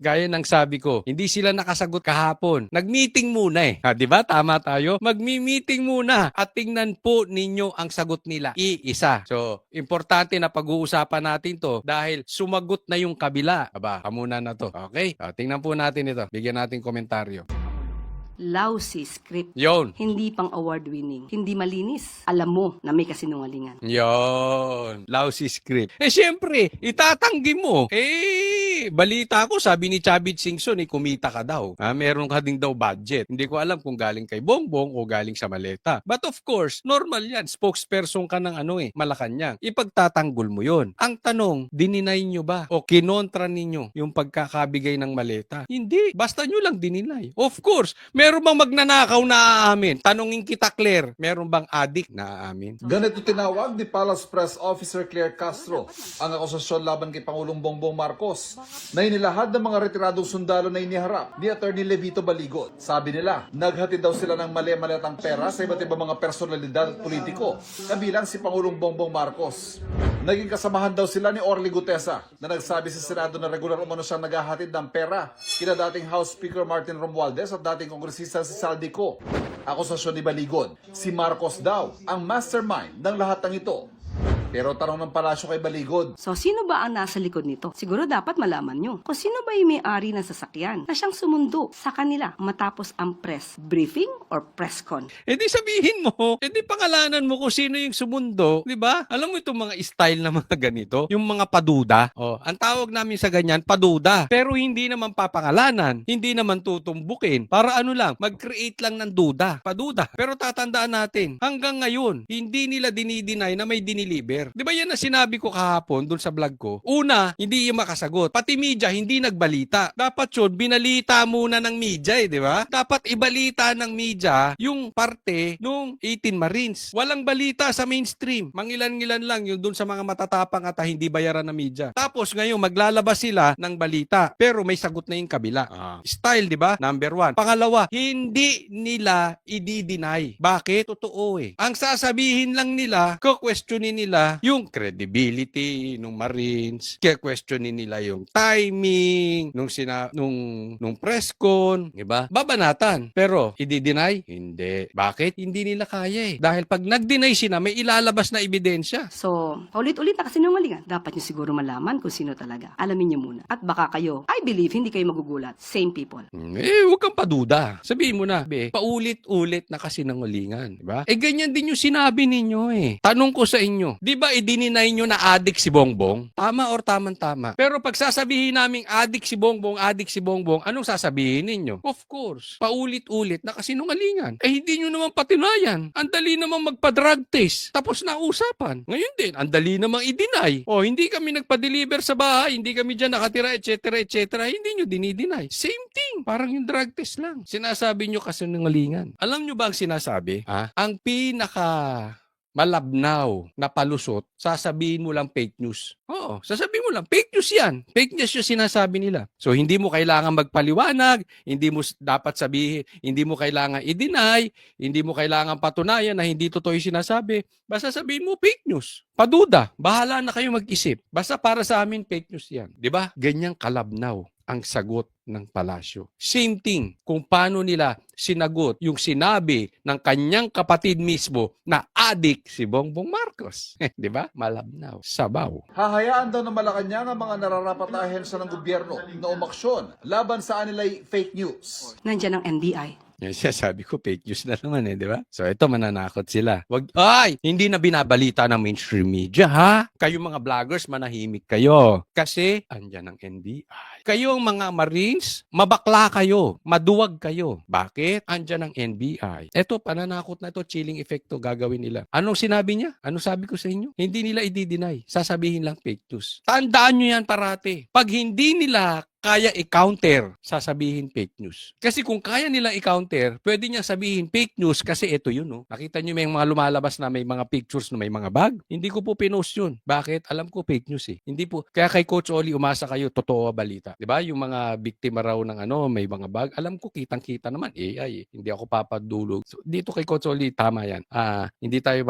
Gaya ng sabi ko, hindi sila nakasagot kahapon. Nag-meeting muna eh. Ha, di ba? Tama tayo. Magmi-meeting muna at tingnan po ninyo ang sagot nila. Iisa. So, importante na pag-uusapan natin to dahil sumagot na yung kabila. Aba, kamuna na to. Okay? Tingnan po natin ito. Bigyan natin komentaryo. Lousy script. Yon. Hindi pang award-winning. Hindi malinis. Alam mo na may kasinungalingan. Yon. Lousy script. Siyempre, itatanggi mo. Balita ko, sabi ni Chavit Singson, kumita ka daw. Meron ka ding daw budget. Hindi ko alam kung galing kay Bongbong o galing sa maleta. But of course, normal yan. Spokesperson ka ng Malacanang. Ipagtatanggol mo yon. Ang tanong, dininay nyo ba? O kinontra ninyo yung pagkakabigay ng maleta? Hindi. Basta nyo lang dininay. Of course, meron bang magnanakaw na aamin? Tanungin kita, Claire. Meron bang adik na aamin? Ganito tinawag ni Palace Press Officer Claire Castro ang akusasyon laban kay Pangulong Bongbong Marcos na inilahad ng mga retiradong sundalo na iniharap ni Attorney Levito Baligon. Sabi nila, naghatid daw sila ng mali-malatang pera sa iba't ibang mga personalidad at politiko, kabilang si Pangulong Bongbong Marcos. Naging kasamahan daw sila ni Orly Gutesa na nagsabi sa Senado na regular umano siyang naghahatid ng pera kina dating House Speaker Martin Romualdez at dating kongresista si Saldico. Akusasyon ni Baligon, si Marcos daw ang mastermind ng lahat ng ito. Pero tanong ng palasyo kay Baligon, So, sino ba ang nasa likod nito? Siguro dapat malaman nyo. Kung sino ba yung may-ari ng sasakyan na siyang sumundo sa kanila matapos ang press briefing or press con. Di sabihin mo, di pangalanan mo kung sino yung sumundo, di ba? Alam mo itong mga style na mga ganito, yung mga paduda. Ang tawag namin sa ganyan, paduda. Pero hindi naman papangalanan, hindi naman tutumbukin. Para mag-create lang ng duda, paduda. Pero tatandaan natin, hanggang ngayon, hindi nila dinideny na may diniliber. Di ba yan na sinabi ko kahapon dun sa vlog ko? Una, hindi yung makasagot. Pati media, hindi nagbalita. Dapat yun, binalita muna ng media di ba? Dapat ibalita ng media yung parte nung 18 Marines. Walang balita sa mainstream. Mangilan-ngilan lang yung dun sa mga matatapang at hindi bayaran ng media. Tapos ngayon, maglalabas sila ng balita. Pero may sagot na yung kabila. Style, di ba? Number 1. Pangalawa, hindi nila i-deny. Bakit? Totoo Ang sasabihin lang nila, questionin nila yung credibility ng Marines, questionin nila yung timing nung press con, di ba? Babanatan. Pero i-deny? Hindi. Bakit? Hindi nila kaya Dahil pag nag-deny sila, may ilalabas na ebidensya. So, ulit-ulit na kasinungalingan. Dapat nyo siguro malaman kung sino talaga. Alamin nyo muna. At baka kayo, I believe, hindi kayo magugulat. Same people. Huwag kang paduda. Sabihin mo na, paulit-ulit na kasinungalingan. Di ba? Ganyan din yung sinabi ninyo Tanong ko sa inyo, di ba idininay nyo na adik si Bongbong? Tama or tamang-tama? Pero pag sasabihin naming adik si Bongbong, anong sasabihin ninyo? Of course, paulit-ulit na kasinungalingan. Hindi nyo naman patinayan. Ang dali namang magpa-drug test. Tapos na usapan. Ngayon din, ang dali namang i-deny. Hindi kami nagpa-deliver sa bahay, hindi kami dyan nakatira, etc. Hindi nyo dinideny. Same thing. Parang yung drug test lang. Sinasabi nyo kasinungalingan. Alam nyo ba ang sinasabi? Ang malabnaw na palusot, sasabihin mo lang fake news. Sasabihin mo lang, fake news yan. Fake news yung sinasabi nila. So, hindi mo kailangan magpaliwanag, hindi mo dapat sabihin, hindi mo kailangan i-deny, hindi mo kailangan patunayan na hindi totoo yung sinasabi. Basta sabihin mo, fake news. Paduda, bahala na kayo mag-isip. Basta para sa amin, fake news yan. Diba? Ganyang kalabnaw ang sagot ng palasyo. Same thing kung paano nila sinagot yung sinabi ng kanyang kapatid mismo na adik si Bongbong Marcos. Di ba? Malabnaw. Sabaw. hahayaan daw ng Malacanang ang mga nararapat na ahensya ng gobyerno na umaksyon laban sa anilay fake news. Nandyan ang NBI. Yan siya, sabi ko, fake news na naman di ba? So, ito, mananakot sila. Hindi na binabalita ng mainstream media, ha? Kayo mga vloggers, manahimik kayo. Kasi, andyan ang NBI. Kayo ang mga Marines, mabakla kayo, maduwag kayo. Bakit? Andyan ang NBI. Ito, pananakot na ito, chilling effect to gagawin nila. Anong sinabi niya? Anong sabi ko sa inyo? Hindi nila i-deny. Sasabihin lang fake news. Tandaan nyo yan parati. Pag hindi nila kaya i-counter, sasabihin fake news. Kasi kung kaya nila i-counter, pwede niya sabihin fake news kasi ito yun. Nakita niyo may mga lumalabas na may mga pictures na may mga bag? Hindi ko po pinost yun. Bakit? Alam ko fake news Hindi po. Kaya kay Coach Oli, umasa kayo, totoo balita. 'Di ba? Yung mga biktima raw ng may mga bag. Alam ko, kitang-kita naman. AI Hindi ako papadulog. So, dito kay Coach Oli, tama yan. Hindi tayo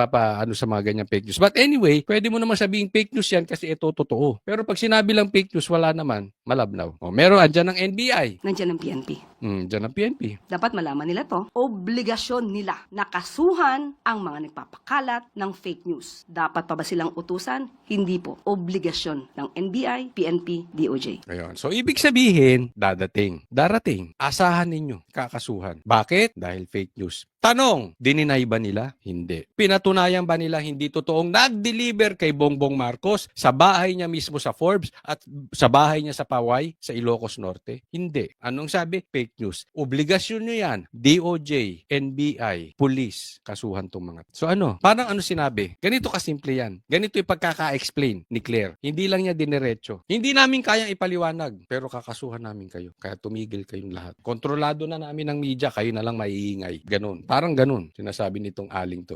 sa mga ganyan fake news. But anyway, pwede mo naman sabihin fake news yan kasi ito totoo. Pero pag sinabi lang fake news, wala naman. malabnaw. O, meron andyan ng NBI. Nandiyan ang PNP. Dyan ang PNP. Dapat malaman nila to, obligasyon nila na kasuhan ang mga nagpapakalat ng fake news. Dapat pa ba silang utusan? Hindi po. Obligasyon ng NBI, PNP, DOJ. Ayun. So, ibig sabihin, darating. Asahan ninyo, kakasuhan. Bakit? Dahil fake news. Tanong, dininay ba nila? Hindi. Pinatunayan ba nila hindi totoong nag-deliver kay Bongbong Marcos sa bahay niya mismo sa Forbes at sa bahay niya sa Paway, sa Ilocos Norte? Hindi. Anong sabi? Fake news. Obligasyon nyo yan. DOJ, NBI, police, kasuhan tong mga. So ano? Parang ano sinabi? Ganito kasimple yan. Ganito yung pagkaka-explain ni Claire. Hindi lang niya diniretso. Hindi namin kayang ipaliwanag, pero kakasuhan namin kayo. Kaya tumigil kayong lahat. Kontrolado na namin ng media, kayo na lang maiingay. Ganun. Parang ganun, sinasabi nitong aling to.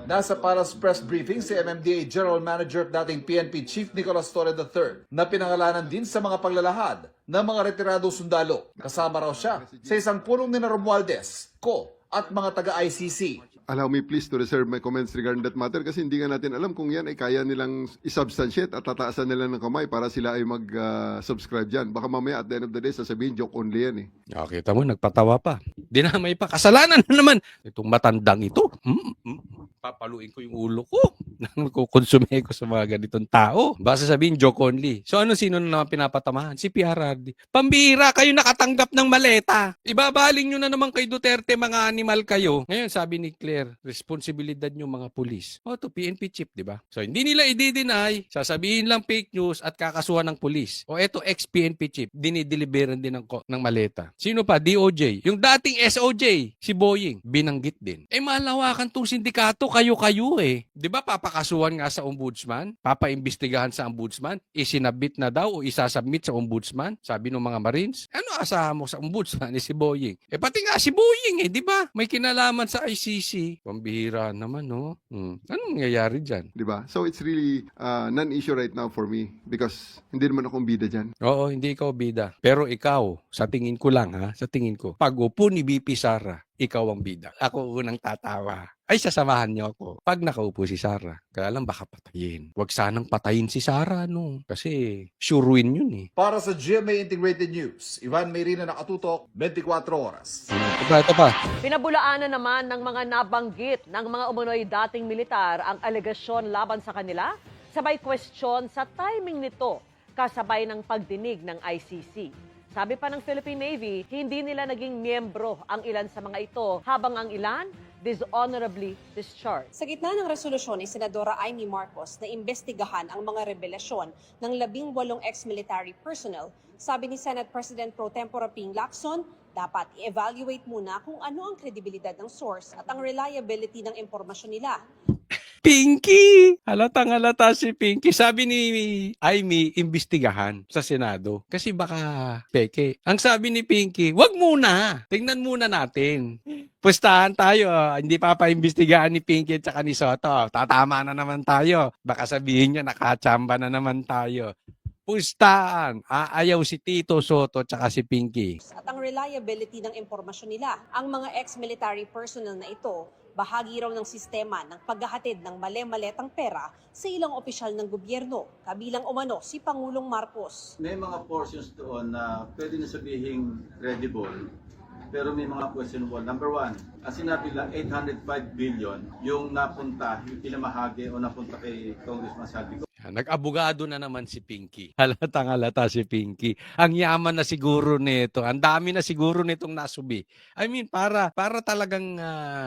Nasa Palace Press Briefing si MMDA General Manager at dating PNP Chief Nicolas Torre III na pinangalanan din sa mga paglalahad ng mga retiradong sundalo. Kasama raw siya sa isang pulong ni Romualdez, Co at mga taga-ICC. Allow me please to reserve my comments regarding that matter kasi hindi nga natin alam kung yan ay kaya nilang isubstantiate at tataasan nila ng kamay para sila ay mag-subscribe dyan. Baka mamaya at the end of the day sasabihin joke only yan eh. Kita mo, nagpatawa pa. Dinamay pa. Kasalanan na naman. Itong matandang ito. Papaluin ko yung ulo ko. Kukonsume ko sa mga ganitong tao. Basta sabihin joke only. So sino na naman pinapatamahan? Si PRRD. Pambihira, kayo nakatanggap ng maleta. Ibabaling nyo na naman kay Duterte, mga animal kayo. Ngayon sabi ni Claire, responsibilidad nyo mga pulis. To PNP chief, di ba? So hindi nila i-deny, sasabihin lang fake news at kakasuhan ng pulis. Eto ex-PNP chief, dinideliveran din ng maleta. Sino pa? DOJ. Yung dating SOJ, si Boying, binanggit din. Malawakan tong sindikato, kayo-kayo eh. Di ba papakasuhan nga sa ombudsman? Papaimbestigahan sa ombudsman? Isinabit na daw o isasubmit sa ombudsman? Sabi ng mga Marines. Ano asahan mo sa ombudsman? Si Boying. Pati nga si Boying di ba? May kinalaman sa ICC. Pambihira naman, no? Anong nangyayari dyan? Di ba? So it's really non-issue right now for me because hindi naman akong bida dyan. Oo, hindi ikaw bida. Pero ikaw, sa tingin ko lang sa tingin ko, pag upo ni BP Sara, ikaw ang bida. Ako unang tatawa. Ay, sasamahan niyo ako. Pag nakaupo si Sara, kaya lang baka patayin. Huwag sanang patayin si Sara, no? Kasi sure win yun eh. Para sa GMA Integrated News, Ivan Mayrina nakatutok, 24 oras. Ito pa. Pinabulaanan naman ng mga nabanggit ng mga umunoy dating militar ang alegasyon laban sa kanila, sabay question sa timing nito kasabay ng pagdinig ng ICC. Sabi pa ng Philippine Navy, hindi nila naging miyembro ang ilan sa mga ito, habang ang ilan dishonorably discharged. Sa gitna ng resolusyon ni Senadora Amy Marcos na imbestigahan ang mga revelasyon ng 18 ex-military personnel, sabi ni Senate President Pro Tempore Ping Lacson, dapat i-evaluate muna kung ano ang kredibilidad ng source at ang reliability ng impormasyon nila. Pinky! Halatang-halata si Pinky. Sabi ni Amy, imbestigahan sa Senado. Kasi baka peke. Ang sabi ni Pinky, wag muna. Tingnan muna natin. Pustahan tayo. Hindi papaimbestigahan ni Pinky at saka ni Soto. Tatama na naman tayo. Baka sabihin niya, nakachamba na naman tayo. Pustahan. Aayaw si Tito Soto at saka si Pinky. At ang reliability ng impormasyon nila. Ang mga ex-military personnel na ito, bahagi raw ng sistema ng paghahatid ng male-maletang pera sa ilang opisyal ng gobyerno, kabilang umano si Pangulong Marcos. May mga portions doon na pwede na sabihing credible, pero may mga questionable. Number one, ang sinabi lang 805 billion yung napunta, yung pinamahagi o napunta kay Congressman Saldico. Nag-abogado na naman si Pinky. Halatang-halata si Pinky. Ang yaman na siguro nito. Ang dami na siguro nitong nasubi. I mean, para talagang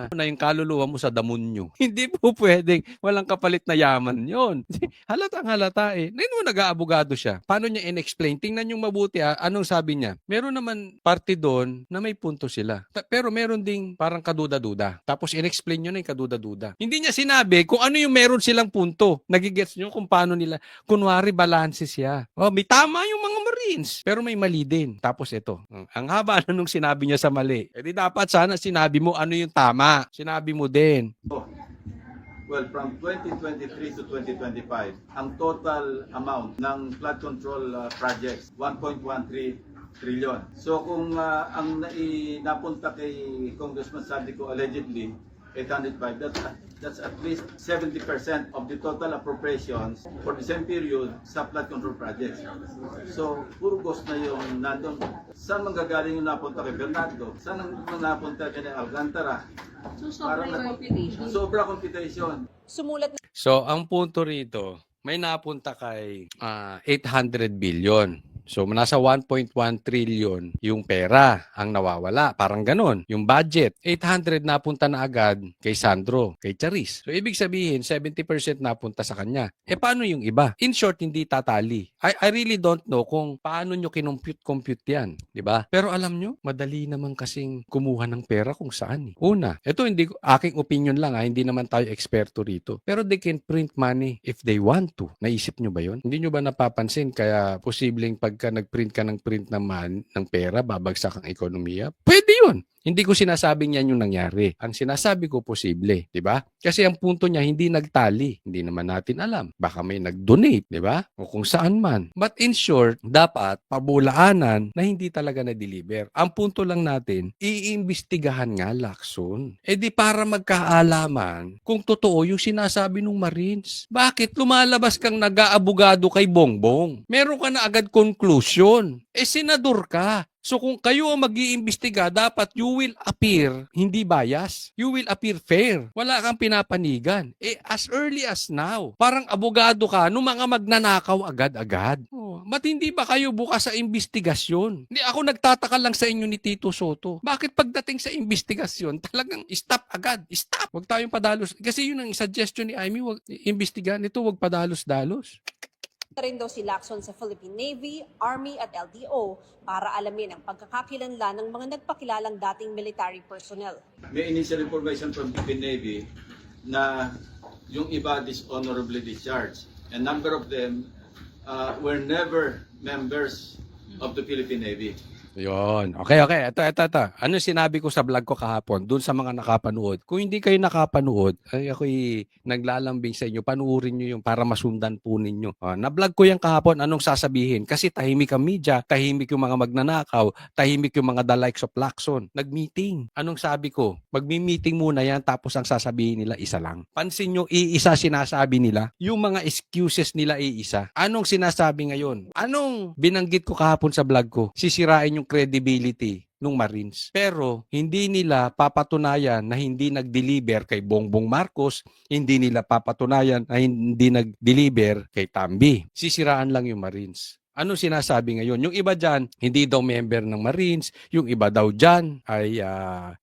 na yung kaluluwa mo sa damonyo. Hindi po pwedeng walang kapalit na yaman yon. Halatang-halata eh. Ngayon mo nag-aabogado siya. Paano niya in-explain? Tingnan yung mabuti Anong sabi niya? Meron naman party doon na may punto sila. Pero meron ding parang kaduda-duda. Tapos in-explain nyo na yung kaduda-duda. Hindi niya sinabi kung ano yung meron silang punto. Nagigets nyo kung paano nila. Kunwari, balance siya. May tama yung mga Marines, pero may mali din. Tapos ito, ang haba nung sinabi niya sa mali. Di dapat sana sinabi mo ano yung tama. Sinabi mo din. Well, from 2023 to 2025, ang total amount ng flood control projects, 1.13 trillion. So kung ang napunta kay Congressman Saldico allegedly 805, that's at least 70% of the total appropriations for the same period sa flood control projects. So, puro ghost na yung nandun. Saan manggagaling yung napunta kay Bernardo? Saan ang napunta kay Alcantara? So, sobra yung computation. Sobra computation. Sumulat na So, ang punto rito, may napunta kay 800 billion. So, nasa 1.1 trillion yung pera ang nawawala. Parang ganon. Yung budget, 800 napunta na agad kay Sandro, kay Charis. So, ibig sabihin, 70% napunta sa kanya. Paano yung iba? In short, hindi tatali. I really don't know kung paano nyo kinumpute yan. Diba? Pero alam nyo, madali naman kasing kumuha ng pera kung saan. Una, ito hindi aking opinion lang, hindi naman tayo eksperto rito. Pero they can print money if they want to. Naisip nyo ba yun? Hindi nyo ba napapansin kaya posibleng pagka nag-print ka ng print ng pera, babagsak ang ekonomiya? Pwede yun. Hindi ko sinasabing yan yung nangyari. Ang sinasabi ko, posible. Diba? Kasi ang punto niya, hindi nagtali. Hindi naman natin alam. Baka may nag-donate. Diba? O kung saan man. But in short, dapat pabulaanan na hindi talaga na-deliver. Ang punto lang natin, iimbestigahan nga, Lacson. Di para magkaalaman kung totoo yung sinasabi ng Marines. Bakit lumalabas kang nag-aabogado kay Bongbong? Meron ka na agad conclusion. Senador ka. So kung kayo ang mag-iimbestiga, dapat you will appear hindi bias. You will appear fair. Wala kang pinapanigan. As early as now, parang abogado ka nung mga magnanakaw agad-agad. Ba't hindi ba kayo bukas sa imbestigasyon? Hindi, ako nagtataka lang sa inyo ni Tito Soto. Bakit pagdating sa imbestigasyon, talagang stop agad. Stop! Huwag tayong padalos. Kasi yun ang suggestion ni Amy, huwag imbestigahan ito, huwag padalos-dalos. rin daw si Lacson sa Philippine Navy, Army at LTO para alamin ang pagkakakilanlan ng mga nagpakilalang dating military personnel. May initial information from Philippine Navy na yung iba dishonorably discharged. A number of them were never members of the Philippine Navy. Yun. Okay. Ito. Ano sinabi ko sa vlog ko kahapon, dun sa mga nakapanood? Kung hindi kayo nakapanood, ay ako'y naglalambing sa inyo, panuorin nyo yung para masundan po ninyo. Na-vlog ko yung kahapon, anong sasabihin? Kasi tahimik ang media, tahimik yung mga magnanakaw, tahimik yung mga the likes of Lacson. Nag-meeting. Anong sabi ko? Magmi-meeting muna yan, tapos ang sasabihin nila, isa lang. Pansin nyo, iisa sinasabi nila. Yung mga excuses nila, iisa. Anong sinasabi ngayon? Anong binanggit ko kahapon sa vlog ko? Sisirain yung credibility ng Marines. Pero hindi nila papatunayan na hindi nag-deliver kay Bongbong Marcos, hindi nila papatunayan na hindi nag-deliver kay Tambi. Sisiraan lang yung Marines. Ano sinasabi ngayon? Yung iba dyan, hindi daw member ng Marines. Yung iba daw dyan ay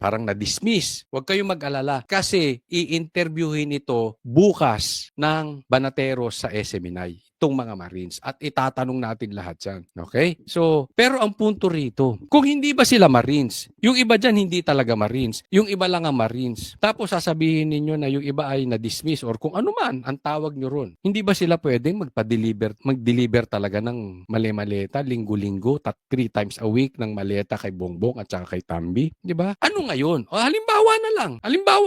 parang na-dismiss. Huwag kayong mag-alala kasi i-interviewin ito bukas ng Banateros sa SMNI. Itong mga Marines at itatanong natin lahat yan. Okay? So, pero ang punto rito, kung hindi ba sila Marines, yung iba dyan hindi talaga Marines, yung iba lang ang Marines, tapos sasabihin ninyo na yung iba ay na-dismiss or kung ano man ang tawag nyo ron, hindi ba sila pwedeng mag-deliver talaga ng mali-maleta, linggo-linggo, 3 times a week ng maleta kay Bongbong at saka kay Tambi? Di ba? Ano ngayon? O, halimbawa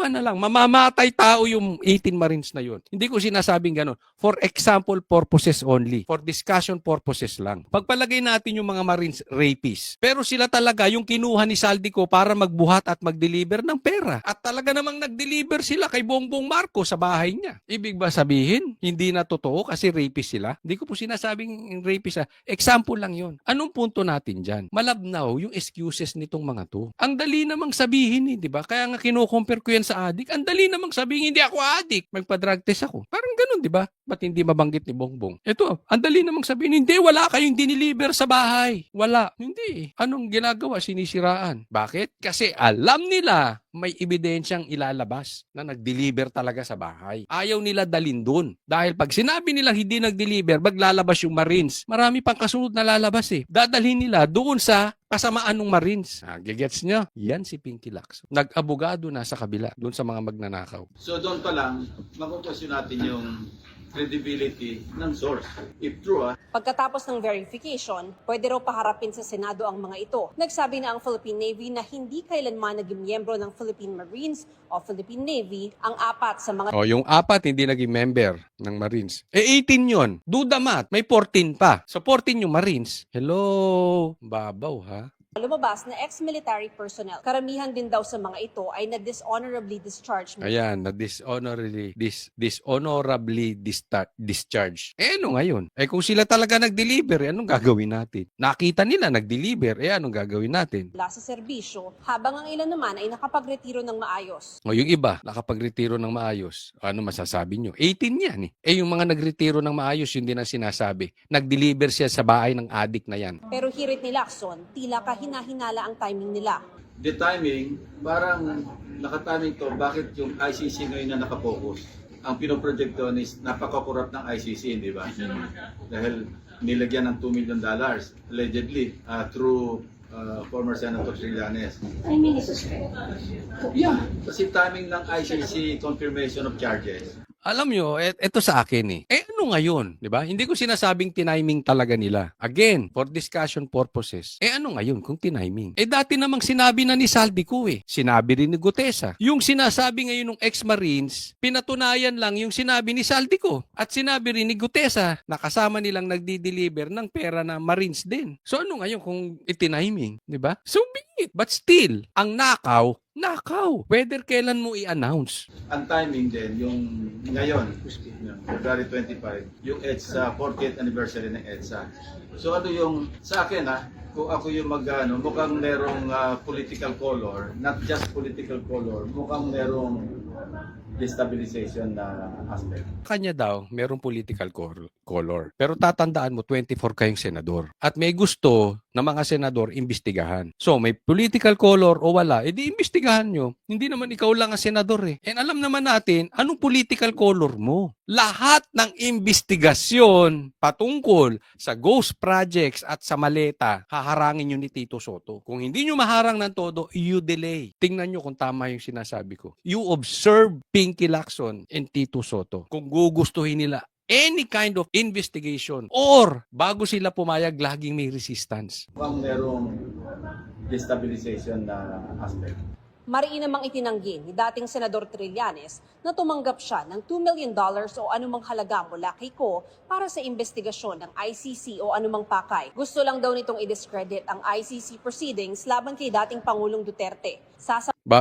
na lang, mamamatay tao yung 18 Marines na yun. Hindi ko sinasabing gano'n. For example purposes only. For discussion purposes lang. Pagpalagay natin yung mga Marines rapists. Pero sila talaga yung kinuha ni Saldico para magbuhat at mag-deliver ng pera. At talaga namang nag-deliver sila kay Bongbong Marcos sa bahay niya. Ibig ba sabihin, hindi na totoo kasi rapist sila? Hindi ko po sinasabing rapist. Example lang yun. Anong punto natin dyan? Malabnaw yung excuses nitong mga to. Ang dali namang sabihin di ba? Kaya nga kinukompare ko yan sa adik. Ang dali namang sabihin, hindi ako adik. Magpa-drug test ako. Parang ganun, di ba? Ba't hindi mabanggit ni Bongbong? Ito, ang dali namang sabihin, hindi, wala kayong diniliver sa bahay. Wala. Hindi. Anong ginagawa? Sinisiraan. Bakit? Kasi alam nila may ebidensyang ilalabas na nag-deliver talaga sa bahay. Ayaw nila dalin dun. Dahil pag sinabi nilang hindi nag-deliver, maglalabas yung Marines. Marami pang kasunod na lalabas Dadalhin nila doon sa kasamaan ng Marines. Gigets nyo? Yan si Pinky Lacson. Nag-abogado na sa kabila, doon sa mga magnanakaw. So doon pa lang, makukwestiyon natin yung credibility ng source. If true, Pagkatapos ng verification, pwede raw paharapin sa Senado ang mga ito. Nagsabi na ang Philippine Navy na hindi kailanman naging miyembro ng Philippine Marines o Philippine Navy ang 4 sa mga Yung 4 hindi naging member ng Marines. 18 yun. Do the math. May 14 pa. So 14 yung Marines. Hello? Babaw ha? Lumabas na ex-military personnel. Karamihan din daw sa mga ito ay na-dishonorably discharged. Ayan, na dishonorably discharged. Ano ngayon? Kung sila talaga nag-deliver, anong gagawin natin? Nakita nila nag-deliver, anong gagawin natin? Mula sa serbisyo, habang ang ilan naman ay nakapagretiro ng maayos. O yung iba, nakapagretiro ng maayos. Ano masasabi nyo? 18 yan eh. Yung mga nagretiro ng maayos, yun din ang sinasabi. Nag-deliver siya sa bahay ng adik na yan. Pero hirit ni Lacson, tila kahina-hinala ang timing nila. The timing, parang nakatiming to, bakit yung ICC ngayon na nakapokus? Ang pinoproject doon is napaka-corrupt ng ICC, di ba? Dahil nilagyan ng $2 million allegedly through former Senator Trillanes. Yeah, kasi timing ng ICC confirmation of charges. Alam nyo, eto sa akin ano ngayon, di ba? Hindi ko sinasabing tiniming talaga nila. Again, for discussion purposes. Ano ngayon kung tiniming? Dati namang sinabi na ni Saldico Sinabi rin ni Gutesa. Yung sinasabi ngayon ng ex-Marines, pinatunayan lang yung sinabi ni Saldico. At sinabi rin ni Gutesa na kasama nilang nagdi-deliver ng pera na Marines din. So ano ngayon kung itiniming, di ba? So be it. But still, ang nakaw, whether kailan mo i-announce. Ang timing din, yung ngayon, February 25, yung EDSA, 40th anniversary ng EDSA. So ano yung, sa akin kung ako yung mukhang merong political color, not just political color, mukhang merong destabilization na aspect. Kanya daw, merong political color. Pero tatandaan mo, 24 kayong senador. At may gusto na mga senador imbestigahan. So, may political color o wala, edi imbestigahan nyo. Hindi naman ikaw lang ang senador And alam naman natin, anong political color mo? Lahat ng investigasyon patungkol sa ghost projects at sa maleta, haharangin nyo ni Tito Soto. Kung hindi nyo maharang ng todo, you delay. Tingnan nyo kung tama yung sinasabi ko. You observe Pinky Lacson and Tito Soto. Kung gugustuhin nila any kind of investigation or bago sila pumayag, laging may resistance. Mukhang merong destabilization na aspect. Mariin namang itinanggi ni dating Senador Trillanes na tumanggap siya ng $2 million o anumang halaga mula kay Ko para sa investigasyon ng ICC o anumang pakay. Gusto lang daw nitong i-discredit ang ICC proceedings laban kay dating Pangulong Duterte.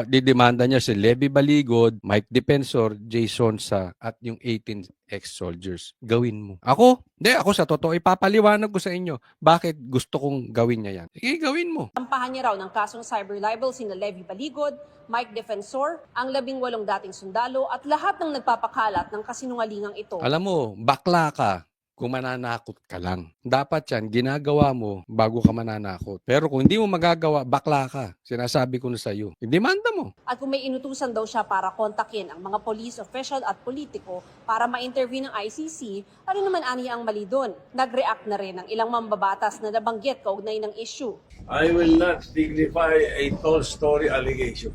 Didemanda niya si Levy Baligod, Mike Defensor, Jason Sa at yung 18 ex-soldiers. Gawin mo. Ako sa totoo, ipapaliwanag ko sa inyo bakit gusto kong gawin niya yan. Sige, gawin mo. Tampahan niya raw ng kasong cyber libel sina Levy Baligod, Mike Defensor, ang 18 dating sundalo at lahat ng nagpapakalat ng kasinungalingang ito. Alam mo, bakla ka kung mananakot ka lang. Dapat yan, ginagawa mo bago ka mananakot. Pero kung hindi mo magagawa, bakla ka. Sinasabi ko na sa iyo. Demanda mo. At kung may inutusan daw siya para kontakin ang mga police official at politiko para ma-interview ng ICC, ano naman aniya ang mali doon? Nag-react na rin ang ilang mambabatas na nabanggit kaugnay ng issue. I will not dignify a tall story allegation.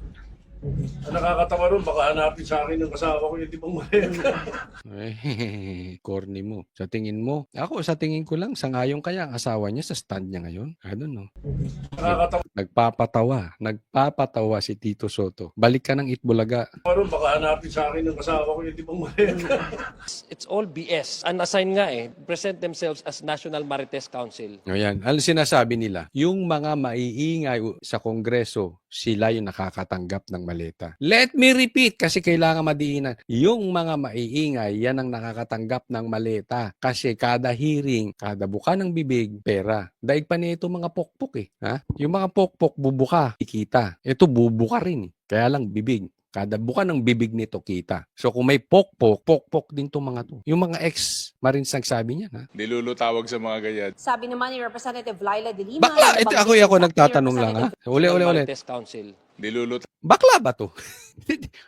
Ang nakakatawa ron, baka hanapin sa akin ng kasama ko yung tipong maleta. Corny mo. Sa tingin mo. Ako, sa tingin ko lang, sangayon kaya ang asawa niya sa stand niya ngayon. I don't know. Nakakatawa Nagpapatawa si Tito Soto. Balik ka ng Itbulaga. ron, baka hanapin sa akin ng kasama ko yung tipong maleta. It's all BS. Unassign nga present themselves as National Marites Council. Ayan. Ano sinasabi nila? Yung mga maiingay sa Kongreso, sila yung nakakatanggap ng maleta. Let me repeat kasi kailangan madiinan. Yung mga maiingay, yan ang nakakatanggap ng maleta. Kasi kada hearing, kada buka ng bibig, pera. Daig pa nito mga pokpok Yung mga pokpok, bubuka, ikita. Ito bubuka rin Kaya lang bibig. Kada buka ng bibig nito kita. So kung may pokpok din itong mga to. Yung mga ex-Marines nagsabi niya. Nilulutawag sa mga ganyan. Sabi naman ni Representative Laila De Lima. Bakla! Ako nagtatanong lang Uli. Marites Council. Bakla ba to?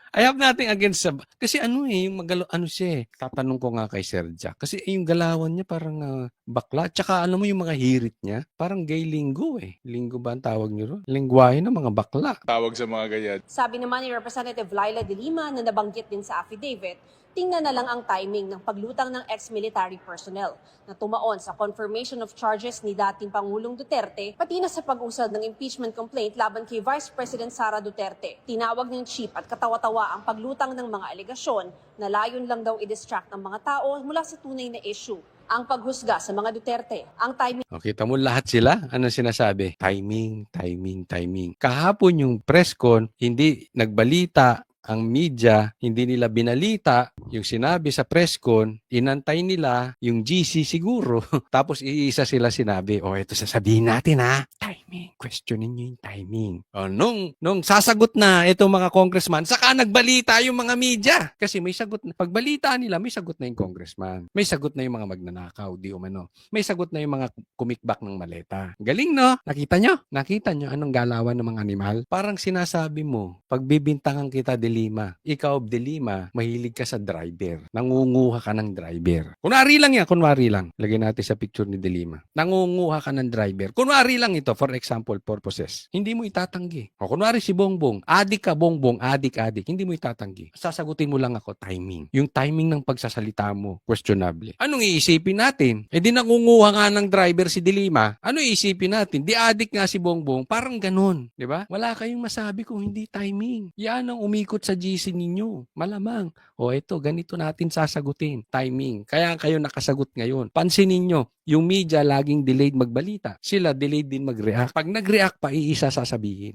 I have nothing against sa... Kasi yung tatanong ko nga kay Sir Jack. Kasi yung galawan niya parang bakla. Tsaka mo yung mga hirit niya, parang gay linggo Linggo ba ang tawag niyo ron? Lingwahe ng mga bakla. Tawag sa mga ganyan. Sabi naman ni Representative Laila De Lima na nabanggit din sa affidavit, tingnan na lang ang timing ng paglutang ng ex-military personnel na tumaon sa confirmation of charges ni dating Pangulong Duterte pati na sa pag-usad ng impeachment complaint laban kay Vice President Sara Duterte. Tinawag ng chief at katawa-tawa ang paglutang ng mga alegasyon na layon lang daw i-distract ng mga tao mula sa tunay na issue. ang paghusga sa mga Duterte. Ang timing O, kita mo lahat sila. Ano sinasabi? Timing, timing, timing. Kahapon yung press con, hindi nagbalita ang media, hindi nila binalita yung sinabi sa press con, inantay nila yung GC siguro. Tapos iisa sila sinabi, ito sasabihin natin ha. Timing. Questionin nyo yung timing. Nung sasagot na itong mga congressman, saka nagbalita yung mga media. Kasi may sagot na. Pagbalita nila, may sagot na yung congressman. May sagot na yung mga magnanakaw, di umano. May sagot na yung mga kumikbak ng maleta. Galing, no? Nakita nyo? Nakita nyo anong galawan ng mga animal? Parang sinasabi mo, pagbibintangan kita, Delima, ikaw, Delima, mahilig ka sa driver. Nangunguha ka ng driver. Kunwari lang yan, kunwari lang. Lagyan natin sa picture ni Delima. Nangunguha ka ng driver. Kunwari lang ito, for example purposes. Hindi mo itatanggi. O kunwari si Bongbong, adik ka Bongbong, adik. Hindi mo itatanggi. Sasagutin mo lang ako, timing. Yung timing ng pagsasalita mo, questionable. Anong iisipin natin? Di nangunguha nga ng driver si Delima. Ano iisipin natin? Di adik nga si Bongbong. Parang ganun. Di ba? Wala kayong masabi kung hindi timing. Yan ang umikot sa GC ninyo. Malamang. Ito, ganito natin sasagutin. Timing. Kaya kayo nakasagot ngayon. Pansinin nyo, yung media laging delayed magbalita. Sila delayed din mag-react. Pag nag-react pa, iisa sasabihin.